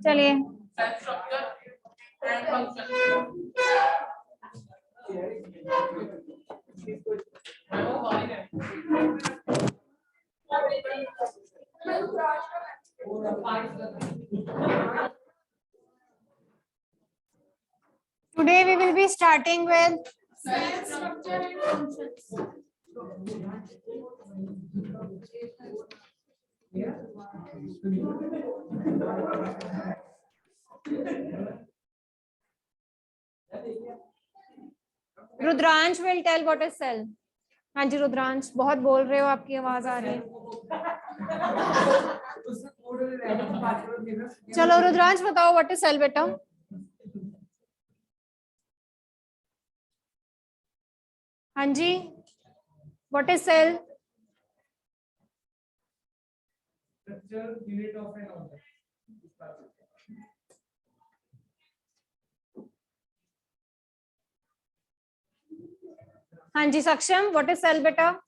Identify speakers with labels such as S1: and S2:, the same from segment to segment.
S1: चलिए today we will be starting with structure and functions. Rudransh will tell what is cell. हाँ जी रुद्रांश, बहुत बोल रहे हो, आपकी आवाज आ रही है. चलो रुद्रांश बताओ what is cell बेटा. हाँ जी, what is cell?
S2: Structure unit of an object.
S1: हाँ जी सक्षम, what is cell बेटा?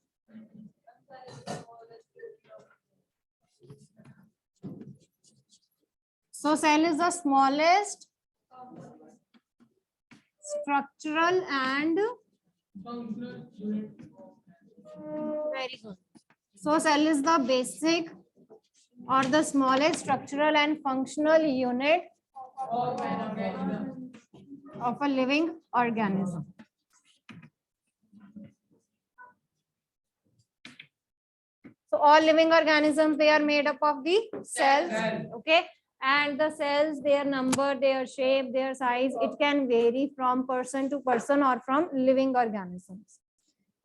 S1: So cell is the smallest structural and
S2: Functional unit.
S1: very good. So cell is the basic or the smallest structural and functional unit of a living organism. So all living organisms, they are made up of the cells, okay? And the cells, their number, their shape, their size, it can vary from person to person or from living organisms,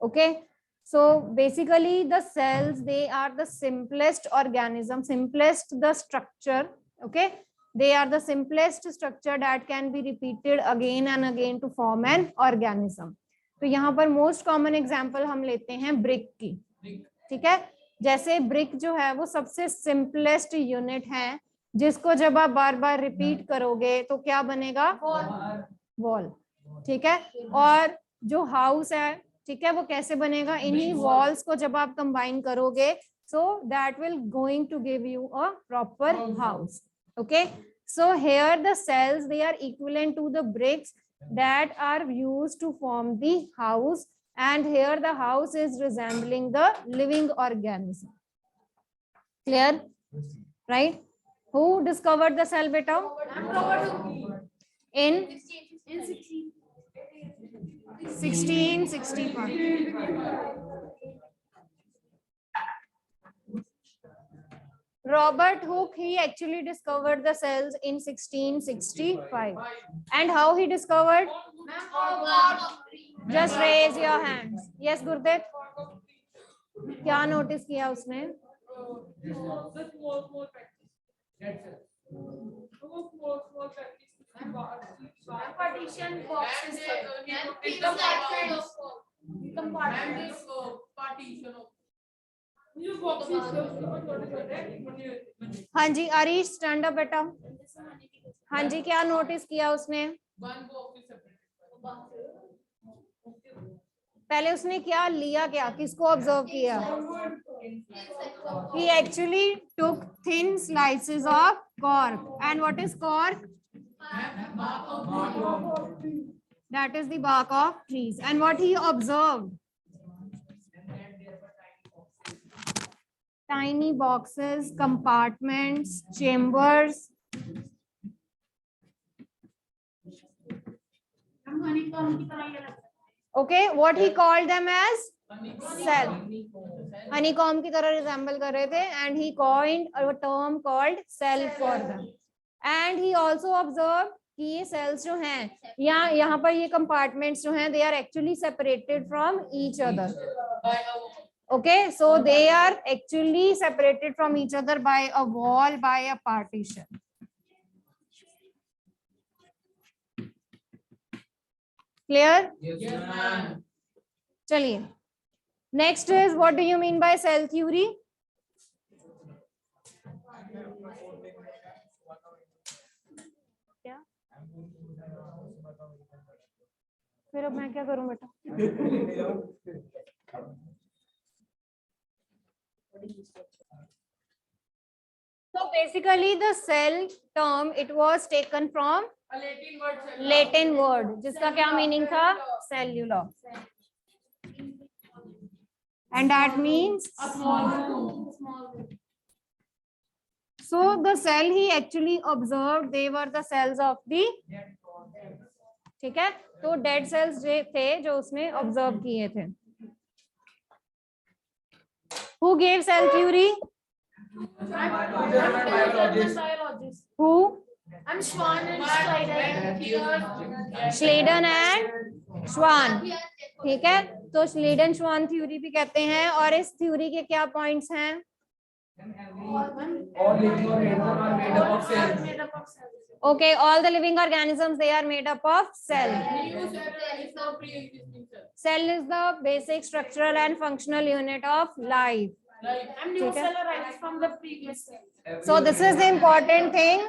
S1: okay? So basically the cells, they are the simplest organism, simplest the structure, okay? They are the simplest structure that can be repeated again and again to form an organism. तो यहाँ पर most common example हम लेते हैं brick की, ठीक है? जैसे brick जो है वो सबसे simplest unit है, जिसको जब आप बार बार रिपीट करोगे तो क्या बनेगा? वॉल, ठीक है? और जो हाउस है, ठीक है, वो कैसे बनेगा? इन्हीं वॉल्स को जब आप कंबाइन करोगे, so that will going to give you a proper house, okay? So here the cells, they are equivalent to the bricks that are used to form the house, and here the house is resembling the living organism. Clear? Right? Who discovered the cell beta? In 1665. Robert Hooke, he actually discovered the cells in 1665. And how he discovered? Just raise your hands. Yes, Gurdev. क्या notice किया उसने?
S3: Partition boxes.
S1: हाँ जी आरीश, stand up बेटा. हाँ जी, क्या notice किया उसने? पहले उसने क्या लिया, क्या किसको ऑब्जर्व किया? He actually took thin slices of cork. And what is cork? That is the bark of trees. And what he observed? Tiny boxes, compartments, chambers. Okay, what he called them as? Cell. Honeycomb की तरह resemble कर रहे थे, and he coined a term called cell for them. And he also observed कि ये cells जो हैं, यहाँ पर ये compartments जो हैं, they are actually separated from each other. Okay, so they are actually separated from each other by a wall, by a partition. Clear?
S2: Yes, ma'am.
S1: चलिए, next is, what do you mean by cell theory? क्या? फिर अब मैं क्या करूं बेटा?
S3: So
S1: basically the cell term, it was taken from
S3: A Latin word. cell.
S1: Latin word, जिसका क्या मीनिंग था? Cellular. And that means
S3: A small room. Small room.
S1: so the cell he actually observed, they were the cells of the, ठीक है, तो dead cells जो थे जो उसने ऑब्जर्व किए थे. Who gave cell theory?
S3: Biologist.
S1: Who?
S3: I'm Schwann and Schleider.
S1: Schleiden and Schwann. ठीक है, तो श्लीडन श्वान थ्योरी भी कहते हैं. और इस थ्योरी के क्या पॉइंट्स हैं?
S2: All living organisms are made up of cells.
S3: Made up of cells.
S1: Okay, all the living organisms, they are made up of cell.
S3: New cell is the pre-existing cell.
S1: Cell is the basic structural and functional unit of life.
S3: And new cell arises from the previous cell.
S1: So this is the important thing.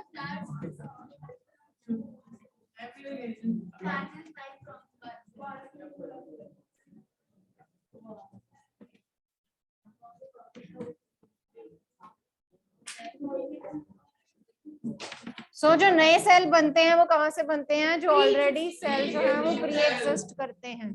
S1: So जो नए cell बनते हैं वो कहाँ से बनते हैं? जो ऑलरेडी सेल जो है वो प्री एग्जिस्ट करते हैं.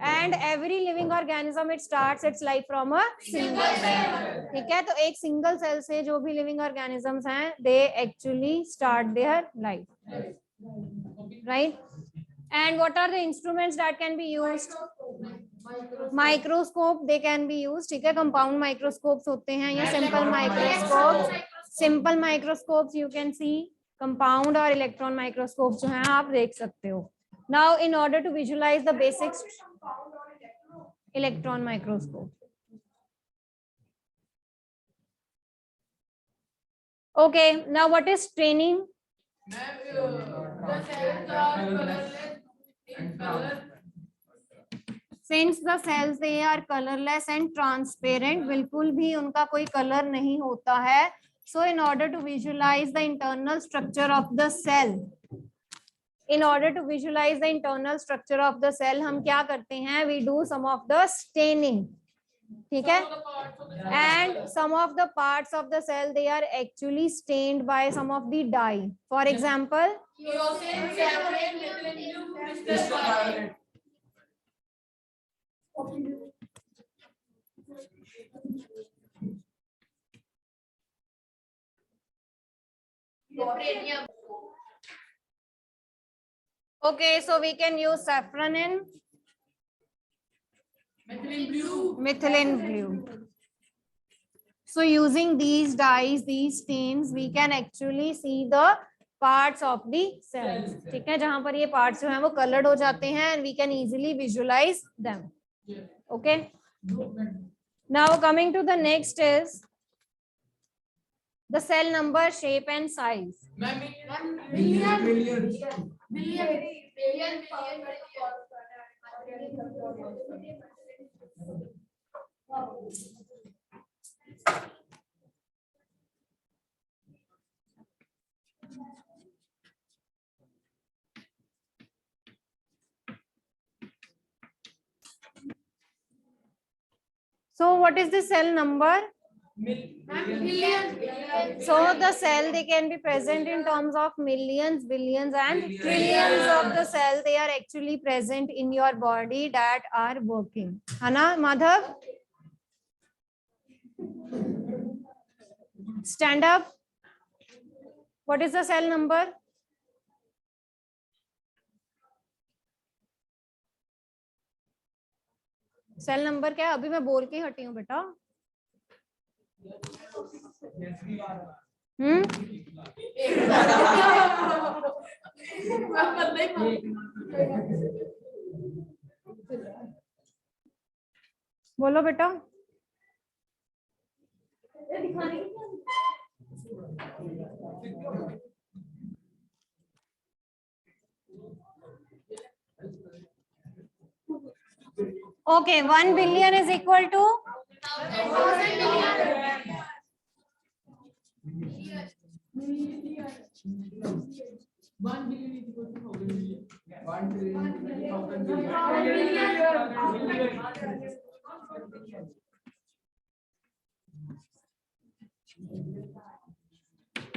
S1: And every living organism it starts its life from a single cell. ठीक है, तो एक सिंगल सेल से जो भी लिविंग ऑर्गेनिजम्स हैं they actually start their life, right. And what are the instruments that can be used? Microscope they can be used. ठीक है, कंपाउंड माइक्रोस्कोप्स होते हैं या simple microscope. Simple microscopes you can see, compound और electron microscope जो है आप देख सकते हो. Now, in order to visualize the basics, electron microscope. Okay, now what is staining?
S3: The cells are colorless in color.
S1: Since the cells they are colorless and transparent, बिल्कुल भी उनका कोई color नहीं होता है. So, in order to visualize the internal structure of the cell, in order to visualize the internal structure of the cell, हम क्या करते हैं? We do some of the staining. ठीक है, and some of the parts of the cell they are actually stained by some of the dye. For example,
S3: Fluorescent, cyan, methylene, crystal violet.
S1: okay, so we can use saffron and
S3: Methylene blue.
S1: methylene blue. So using these dyes, these stains, we can actually see the parts of the cells. ठीक है, जहां पर ये parts जो हैं वो colored हो जाते हैं and we can easily visualize them. Okay. Now coming to the next is the cell number, shape and size.
S2: Millions.
S1: So what is the cell number?
S3: Millions.
S1: So the cell they can be present in terms of millions, billions and trillions of the cell they are actually present in your body that are working. Hana, Madhav? Stand up. What is the cell number? Cell number क्या है? अभी मैं बोल के ही हटी हूँ बेटा. बोलो बेटा. Okay, 1 billion is equal to
S2: 1 billion is equal to 1,000 million. 1 trillion is equal to 1,000 billion.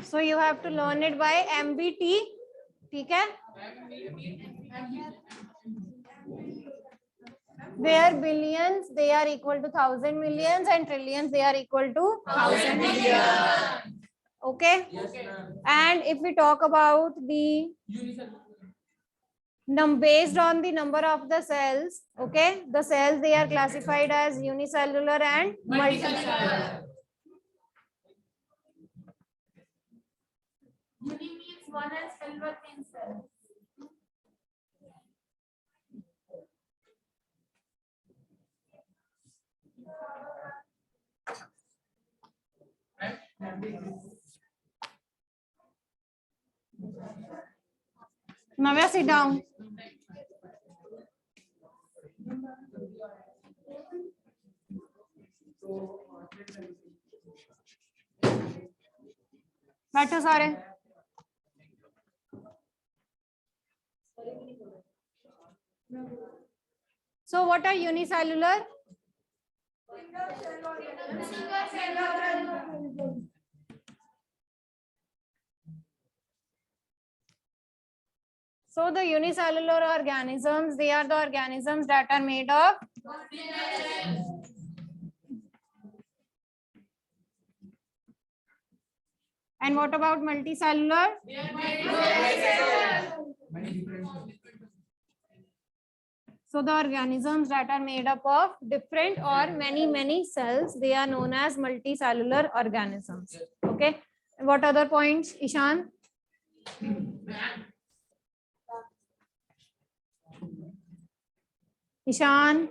S1: So you have to learn it by MBT. ठीक है? Where billions they are equal to 1,000 millions and trillions they are equal to 1,000 millions. Okay.
S2: Yes, ma'am.
S1: And if we talk about the based on the number of the cells, okay, the cells they are classified as unicellular and multicellular.
S3: Uni means one and cellular means cell.
S1: Navya, sit down. बैठो सारे. So what are unicellular? So the unicellular organisms, they are the organisms that are made of and what about multicellular?
S2: Many different.
S1: So the organisms that are made up of different or many cells, they are known as multicellular organisms. Okay. And what other points, Ishan? Ishan?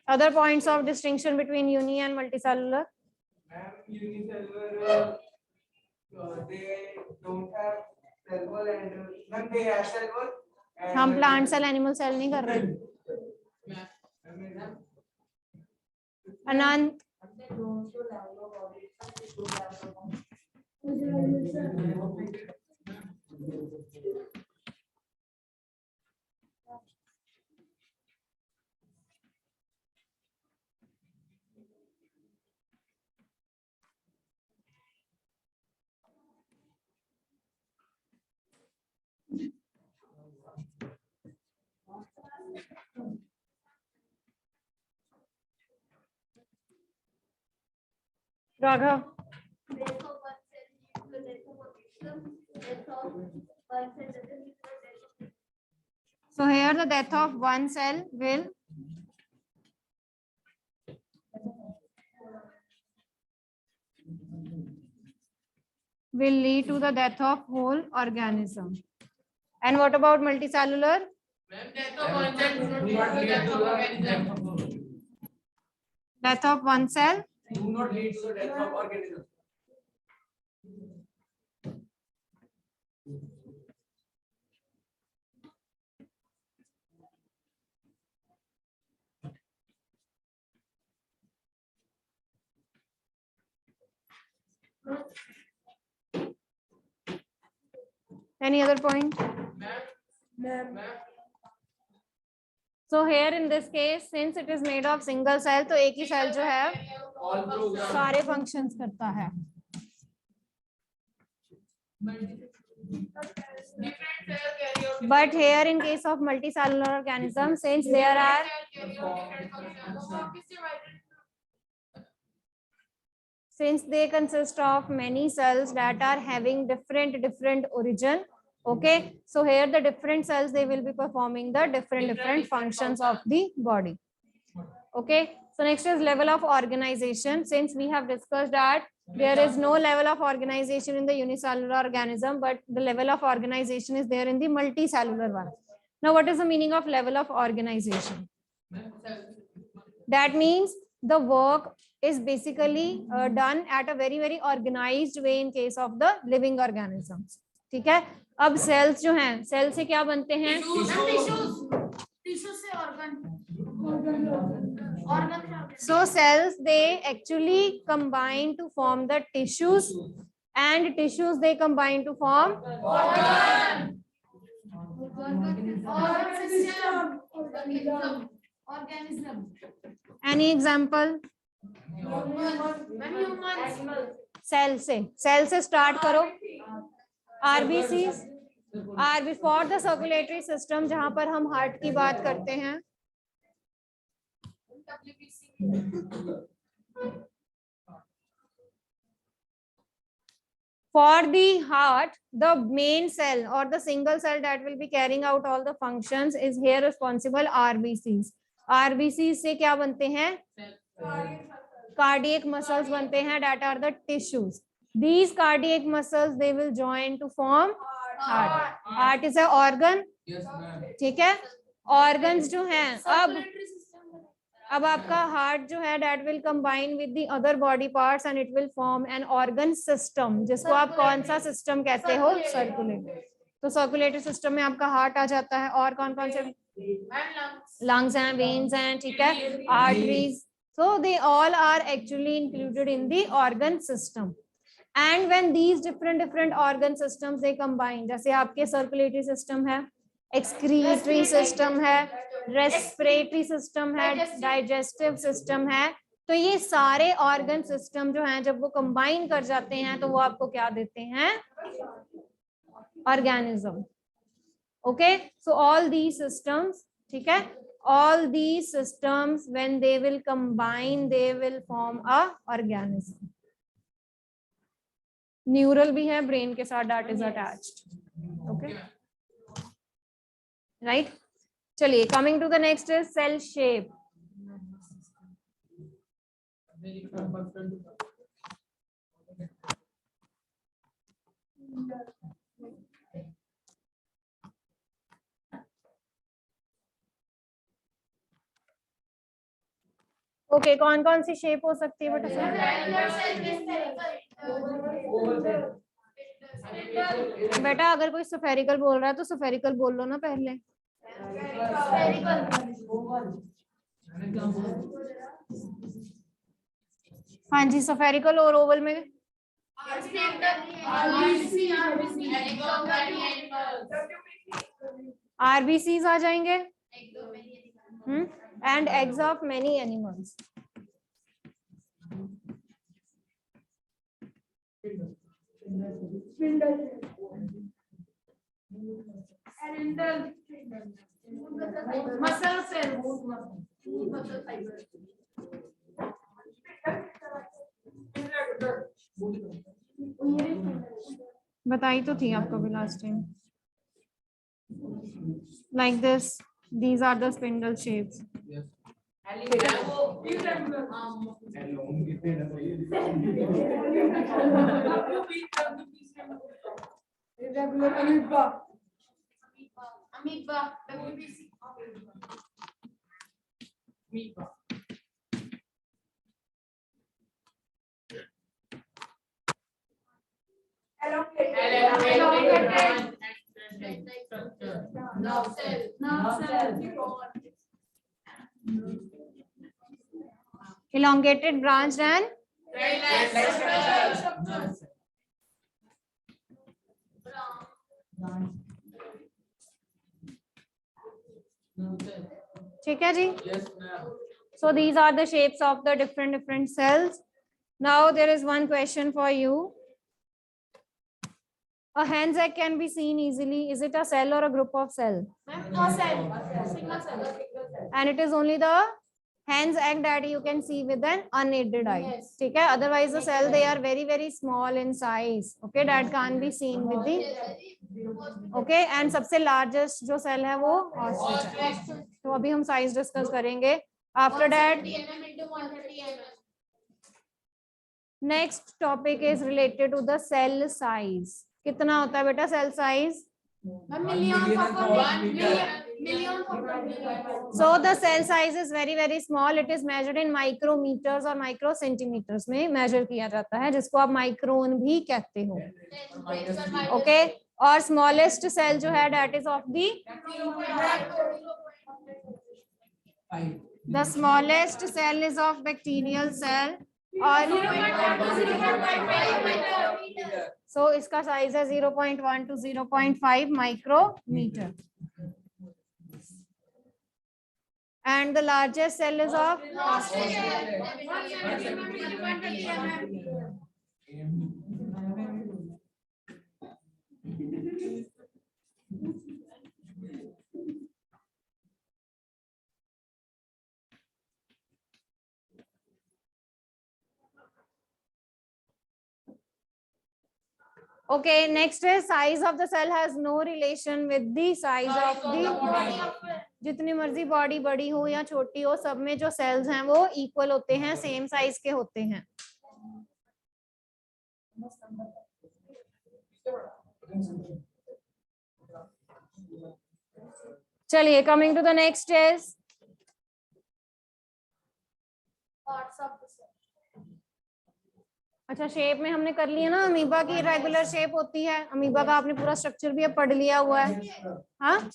S1: Other points of distinction between uni and multicellular?
S4: Ma'am, unicellular, they don't have cell wall and ma'am, they have cell wall. And
S1: हम plant cell animal cell नहीं कर रहे. अनंत. Raghav. So here the death of one cell will lead to the death of whole organism. And what about multicellular? Death of one cell
S4: do not lead to the death of organism.
S1: Any other point? So here in this case, since it is made of single cell, तो एक ही cell जो है सारे functions करता है. But here in case of multicellular organisms, since there are since they consist of many cells that are having different origin, okay, so here the different cells, they will be performing the different functions of the body. Okay, so next is level of organization. Since we have discussed that there is no level of organization in the unicellular organism, but the level of organization is there in the multicellular one. Now what is the meaning of level of organization? That means the work is basically done at a very organized way in case of the living organisms. ठीक है. अब cells जो हैं, cell से क्या बनते हैं?
S3: Tissues से organ.
S1: So cells, they actually combine to form the tissues, and tissues they combine to form
S3: Organ system. Organism.
S1: Any example? Cell से स्टार्ट करो। RBC for the circulatory system, जहां पर हम हार्ट की बात करते हैं। For the heart, the main cell or the single cell that will be carrying out all the functions is here responsible RBCs. RBCs से क्या बनते हैं? Cardiac muscles बनते हैं, that are the tissues. These cardiac muscles they will join to form heart. Heart is a organ.
S2: Yes, ma'am.
S1: ठीक है? Organs जो हैं, अब आपका हार्ट जो है that will combine with the other body parts and it will form an organ system, जिसको आप कौन सा सिस्टम कहते हो? सर्कुलेटरी। तो सर्कुलेटरी सिस्टम में आपका हार्ट आ जाता है, और कौन कौन से? लंग्स हैं, वेन्स हैं, ठीक है, arteries. So they all are actually included in the organ system. And when these different organ systems they combine, जैसे आपके circulatory system है, excretory system है, respiratory system है, digestive system है, तो ये सारे organ system जो हैं जब वो combine कर जाते हैं तो वो आपको क्या देते हैं? Organism. Okay, so all these systems, ठीक है, all these systems when they will combine they will form a organism. Neural भी है ब्रेन के साथ, that is attached. Okay, right. चलिए, coming to the next is cell shape. Okay, कौन कौन सी shape हो सकती है बेटा? बेटा अगर कोई स्फेरिकल बोल रहा है तो स्फेरिकल बोल लो ना पहले। हाँ जी, स्फेरिकल और ओवल में आरबीसीज आ जाएंगे, and eggs of many animals.
S3: Muscle cells.
S1: बताई तो थी आपको भी last time. Like this, these are the spindle shapes.
S2: Yes.
S3: Amoeba.
S1: Elongated, branched and ठीक है जी।
S2: Yes, ma'am.
S1: So these are the shapes of the different cells. Now there is one question for you. A hen's egg can be seen easily. Is it a cell or a group of cells?
S3: No cell. Single cell.
S1: And it is only the hen's egg that you can see with an unaided eye.
S3: Yes.
S1: ठीक है, otherwise the cell they are very small in size. Okay, that can't be seen with the. Okay, and सबसे largest जो cell है वो ostrich है. तो अभी हम size discuss करेंगे. After that, next topic is related to the cell size. कितना होता है बेटा cell size?
S3: 1 million of 1 million of 1 million.
S1: So the cell size is very small. It is measured in micrometers or microcentimeters में measure किया जाता है, जिसको आप micron भी कहते हो. Okay, और smallest cell जो है that is of the smallest cell is of bacterial cell और so इसका size है 0.1 to 0.5 micrometer. And the largest cell is of okay. Next is size of the cell has no relation with the size of the जितनी मर्जी body बड़ी हो या छोटी हो, सब में जो सेल्स हैं वो इक्वल होते हैं, सेम साइज के होते हैं. चलिए, coming to the next is अच्छा, शेप में हमने कर लिया ना. अमीबा की रेगुलर शेप होती है. अमीबा का आपने पूरा स्ट्रक्चर भी अब पढ़ लिया हुआ है. हाँ,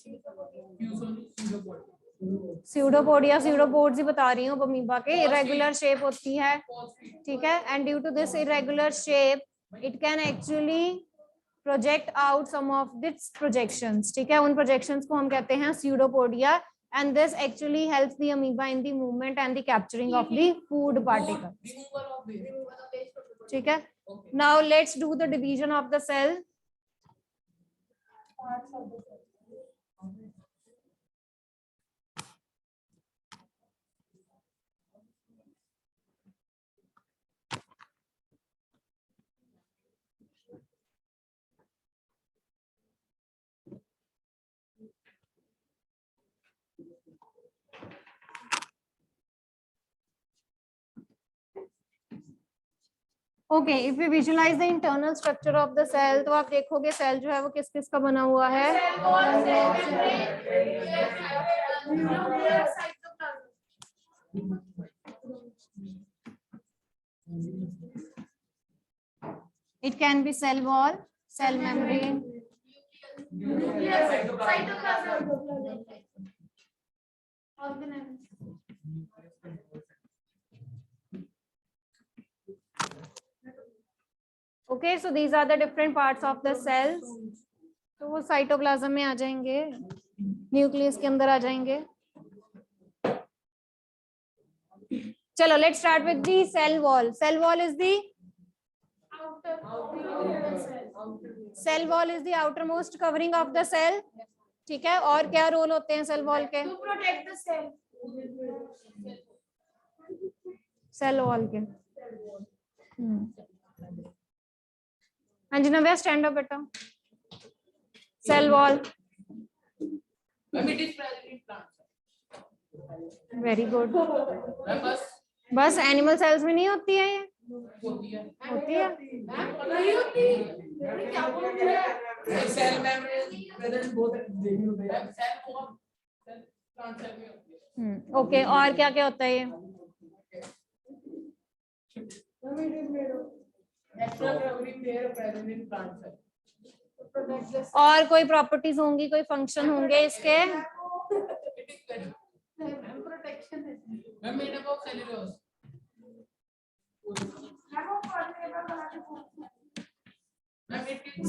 S1: स्यूडोपोडिया स्यूडोपोड्स ही बता रही हूँ. अमीबा के इरेगुलर शेप होती है, ठीक है. And due to this irregular shape it can actually project out some of its projections, ठीक है. उन प्रोजेक्शंस को हम कहते हैं pseudopodia. And this actually helps the amoeba in the movement and the capturing of the food particle. ठीक है. Now let's do the division of the cell. Okay, if we visualise the internal structure of the cell, तो आप देखोगे cell जो है वो किस किस का बना हुआ है. It can be cell wall, cell membrane, okay. So these are the different parts of the cells. तो वो साइटोप्लाज्म में आ जाएंगे, न्यूक्लियस के अंदर आ जाएंगे. चलो, let's start with the cell wall. Cell wall is the cell wall is the outermost covering of the cell, ठीक है. और क्या रोल होते हैं सेल वॉल के?
S3: To protect the cell.
S1: Cell wall के. हाँ जी नव्या, स्टैंड अप बेटा. Cell wall, very good. बस एनिमल सेल्स में नहीं होती है ये? होती है.
S3: नहीं होती. क्या बोल रहे हैं?
S2: सेल मेम्ब्रेन प्रेजेंट बोथ देखनी होती है. सेल को सेल प्लांट सेल में होती है.
S1: ओके, और क्या क्या होता है ये?
S2: Extra covering layer present in plant cell.
S1: और कोई प्रॉपर्टीज होंगी, कोई फंक्शन होंगे इसके?
S3: Protection है.
S2: Ma'am made up of cellulose.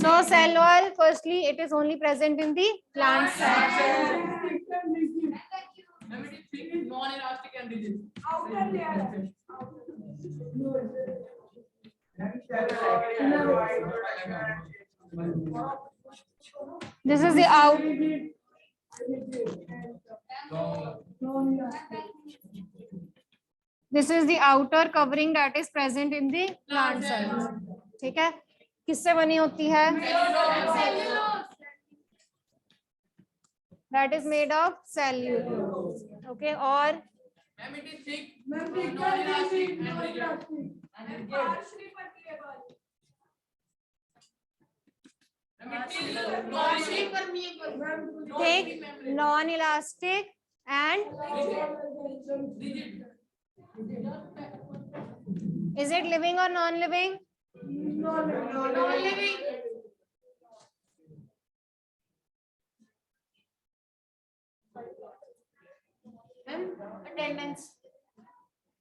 S1: So cell wall, firstly it is only present in the plant cell.
S2: Ma'am it is thick, non elastic and rigid.
S3: Outer layer.
S1: This is the out. This is the outer covering that is present in the plant cells. ठीक है. किससे बनी होती है? That is made of cellulose. Okay. और
S2: ma'am it is thick, non elastic and rigid.
S3: Partially permeable.
S2: Partially permeable.
S1: thick, non-elastic and
S2: Rigid.
S1: is it living or non-living?
S3: Non-living. Attendance.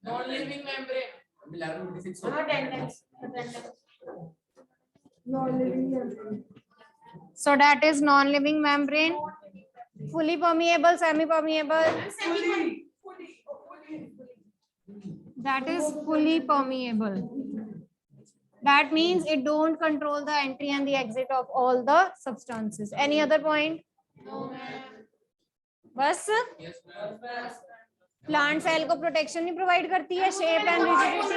S2: Non-living membrane. 11:26.
S3: Attendance.
S1: So that is non-living membrane. Fully permeable, semi-permeable. that is fully permeable. That means it don't control the entry and the exit of all the substances. Any other point?
S3: No, ma'am.
S1: बस plant cell को protection नहीं provide करती है, shape and rigidity.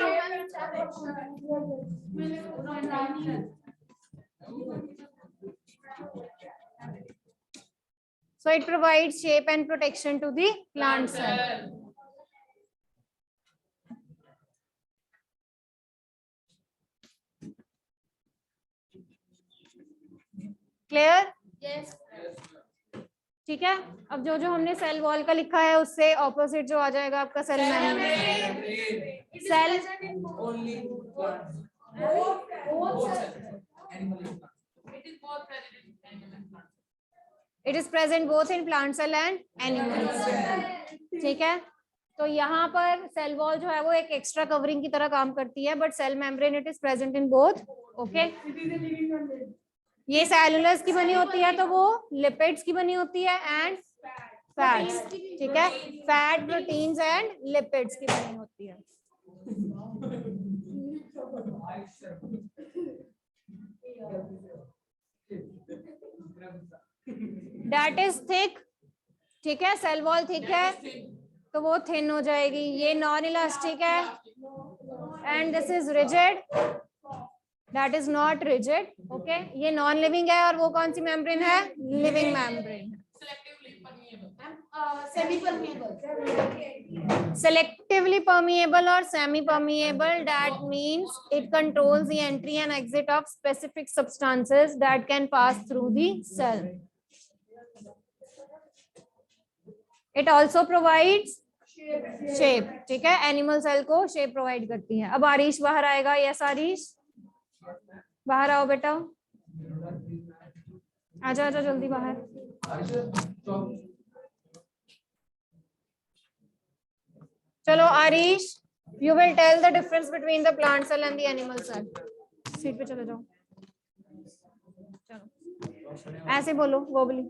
S1: So it provides shape and protection to the plant cell. Clear?
S3: Yes.
S1: ठीक है. अब जो जो हमने सेल वॉल का लिखा है उससे ऑपोजिट जो आ जाएगा आपका cell membrane. Cell
S2: Only plants. Animal and plants. It is both present in animal and plants.
S1: it is present both in plant cell and animals. ठीक है. तो यहाँ पर सेल वॉल जो है वो एक एक्स्ट्रा कवरिंग की तरह काम करती है, but cell membrane it is present in both. Okay. ये सेलुलर्स की बनी होती है तो वो लिपिड्स की बनी होती है एंड फैट्स. ठीक है. फैट, प्रोटीन्स एंड लिपिड्स की बनी होती है. That is thick. ठीक है. सेल वॉल थिक है तो वो थिन हो जाएगी. ये नॉन इलास्टिक है and this is rigid. That is not rigid. Okay. ये नॉन लिविंग है और वो कौन सी मेम्ब्रेन है? Living membrane.
S3: Semi-permeable.
S1: Selectively permeable or semi-permeable, that means it controls the entry and exit of specific substances that can pass through the cell. It also provides shape. ठीक है. Animal cell को shape provide करती है. अब आरिश बाहर आएगा. Yes Aarish बाहर आओ बेटा. आजा आजा जल्दी बाहर. चलो Aarish, you will tell the difference between the plant cell and the animal cell. Seat पे चले जाओ. चलो ऐसे बोलो गोबली.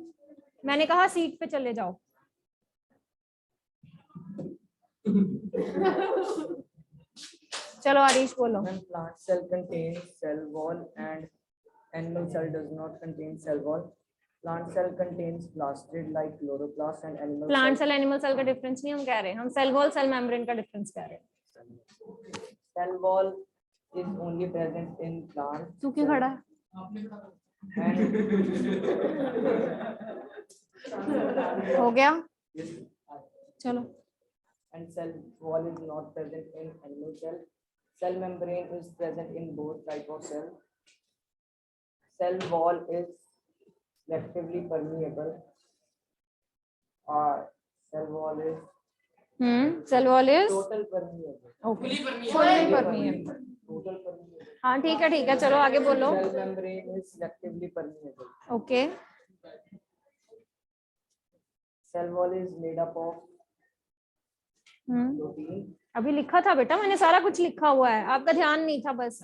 S1: मैंने कहा सीट पे चले जाओ. चलो आरिश बोलो.
S5: When plant cell contains cell wall and animal cell does not contain cell wall. Plant cell contains plastid like chloroplast and animal
S1: plant
S5: cell.
S1: Cell animal cell का डिफरेंस नहीं हम कह रहे, हम सेल वॉल सेल मेम्ब्रेन का difference कह रहे हैं.
S5: Cell wall is only present in plant.
S1: तू क्यों खड़ा है? हो गया. चलो.
S5: And cell wall is not present in animal cell. Cell membrane is present in both type of cell. Cell wall is selectively permeable. Cell wall is
S1: cell wall is
S5: total permeable.
S1: ओके.
S2: Fully permeable.
S1: Fully permeable.
S5: Total permeable.
S1: हाँ ठीक है ठीक है. चलो आगे बोलो.
S5: Cell membrane is selectively permeable.
S1: Okay.
S5: Cell wall is made up of protein.
S1: अभी लिखा था बेटा, मैंने सारा कुछ लिखा हुआ है, आपका ध्यान नहीं था बस.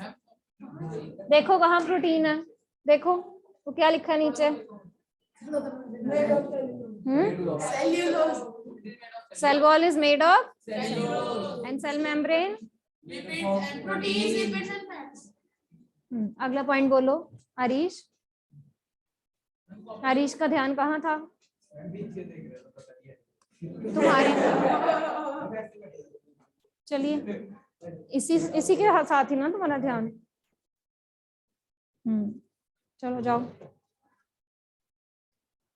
S1: देखो कहाँ प्रोटीन है. देखो वो क्या लिखा है नीचे. Cell wall is made of and cell membrane.
S3: Lipids and proteins, lipids and fats.
S1: अगला पॉइंट बोलो हरीश. हरीश का ध्यान कहाँ था तुम्हारी? चलिए इसी के साथ ही ना तुम्हारा ध्यान. चलो जाओ.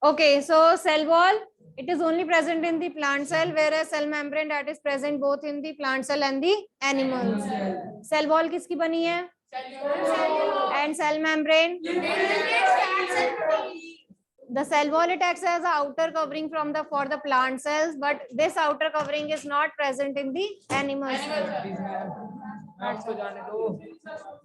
S1: Okay, so cell wall, it is only present in the plant cell, whereas cell membrane that is present both in the plant cell and the animals. Cell wall किसकी बनी है? And cell membrane? The cell wall it acts as a outer covering from the for the plant cells, but this outer covering is not present in the animal cells.